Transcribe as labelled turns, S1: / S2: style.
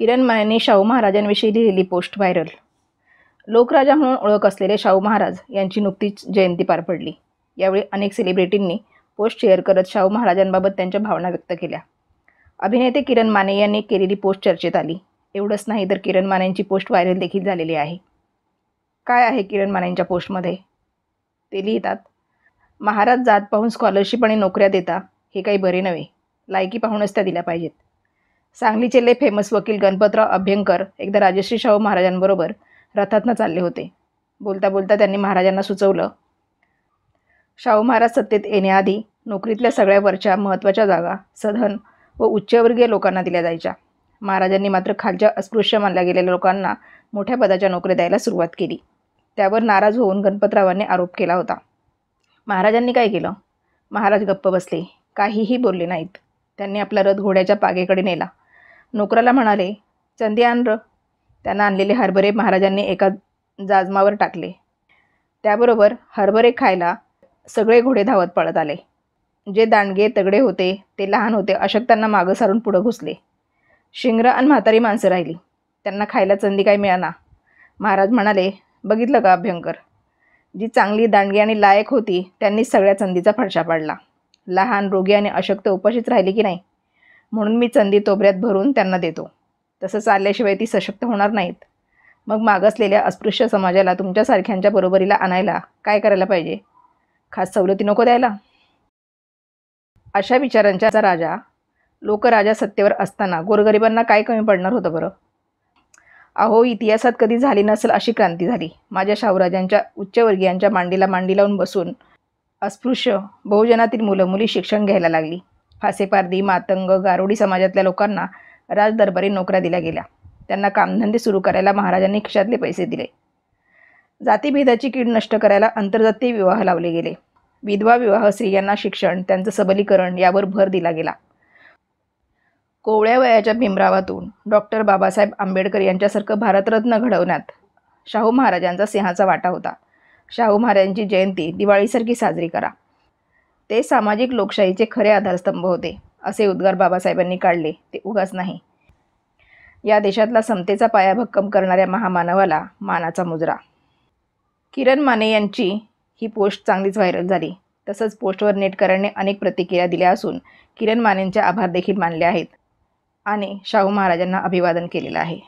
S1: किरण मानेंनी शाहू महाराजांविषयी लिहिलेली post viral. लोकराजा म्हणून ओळख असलेले शाहू महाराज यांची नुकतीच जयंती पार पडली. यावेळी अनेक सेलिब्रिटींनी पोस्ट शेअर करत शाहू महाराजांबाबत त्यांच्या भावना व्यक्त केल्या. अभिनेते किरण माने यांनी केलेली पोस्ट चर्चेत आली. एवढंच नाही तर किरण मानेंची पोस्ट व्हायरल देखील झालेली आहे. काय आहे किरण मानेंच्या पोस्टमध्ये? ते लिहितात, महाराज जात पाहून स्कॉलरशिप आणि नोकऱ्या देता हे काही बरे नव्हे. लायकी पाहूनच त्या दिल्या पाहिजेत. सांगलीचे लय फेमस वकील गणपतराव अभ्यंकर एकदा राजश्री शाहू महाराजांबरोबर रथातनं चालले होते. बोलता बोलता त्यांनी महाराजांना सुचवलं, शाहू महाराज सत्तेत येण्याआधी नोकरीतल्या सगळ्या वरच्या महत्त्वाच्या जागा सधन व उच्चवर्गीय लोकांना दिल्या जायच्या. महाराजांनी मात्र खालच्या अस्पृश्य मानल्या गेलेल्या लोकांना मोठ्या पदाच्या नोकऱ्या द्यायला सुरुवात केली. त्यावर नाराज होऊन गणपतरावांनी आरोप केला होता. महाराजांनी काय केलं? महाराज गप्प बसले, काहीही बोलले नाहीत. त्यांनी आपला रथ घोड्याच्या पागेकडे नेला. नोकराला म्हणाले, चंदी आण र. त्यांना आणलेले हरभरे महाराजांनी एका जाजमावर टाकले. त्याबरोबर हरभरे खायला सगळे घोडे धावत पळत आले. जे दांडगे तगडे होते ते लहान होते अशक्तांना मागं सारून पुढं घुसले. शिंगरं आणि म्हातारी माणसं राहिली. त्यांना खायला चंदी काय मिळाना. महाराज म्हणाले, बघितलं का अभ्यंकर, जी चांगली दांडगी आणि लायक होती त्यांनीच सगळ्या चंदीचा फडशा पाडला. लहान रोगी आणि अशक्त उपाशीच राहिली की नाही. म्हणून मी चंदी तोबऱ्यात भरून त्यांना देतो. तसं चालल्याशिवाय ती सशक्त होणार नाहीत. मग मागासलेल्या अस्पृश्य समाजाला तुमच्यासारख्यांच्या बरोबरीला आणायला काय करायला पाहिजे? खास सवलती नको द्यायला? अशा विचारांचा राजा, लोकराजा सत्तेवर असताना गोरगरिबांना काय कमी पडणार होतं बरं? अहो, इतिहासात कधी झाली नसेल अशी क्रांती झाली. माझ्या शाहूराजांच्या उच्चवर्गीयांच्या मांडीला मांडी लावून बसून अस्पृश्य बहुजनातील मुलं मुली शिक्षण घ्यायला लागली. फासेपारधी, मातंग, गारोडी समाजातल्या लोकांना राजदरबारी नोकऱ्या दिल्या गेल्या. त्यांना कामधंदे सुरू करायला महाराजांनी खिशातले पैसे दिले. जातीभेदाची कीड नष्ट करायला आंतरजातीय विवाह लावले गेले. विधवा विवाह, स्त्रियांना शिक्षण, त्यांचं सबलीकरण यावर भर दिला गेला. कोवळ्या वयाच्या भीमरावातून डॉक्टर बाबासाहेब आंबेडकर यांच्यासारखं भारतरत्न घडवण्यात शाहू महाराजांचा सिंहाचा वाटा होता. शाहू महाराजांची जयंती दिवाळीसारखी साजरी करा. ते सामाजिक लोकशाहीचे खरे आधारस्तंभ होते. असे उद्गार बाबासाहेबांनी काढले ते उगाच नाही. या देशातला समतेचा पाया भक्कम करणाऱ्या महामानवाला मानाचा मुजरा. किरण माने यांची ही पोस्ट चांगलीच व्हायरल झाली. तसंच पोस्टवर नेटकऱ्यांनी अनेक प्रतिक्रिया दिल्या असून किरण मानेंचे आभार देखील मानले आहेत आणि शाहू महाराजांना अभिवादन केलेलं आहे.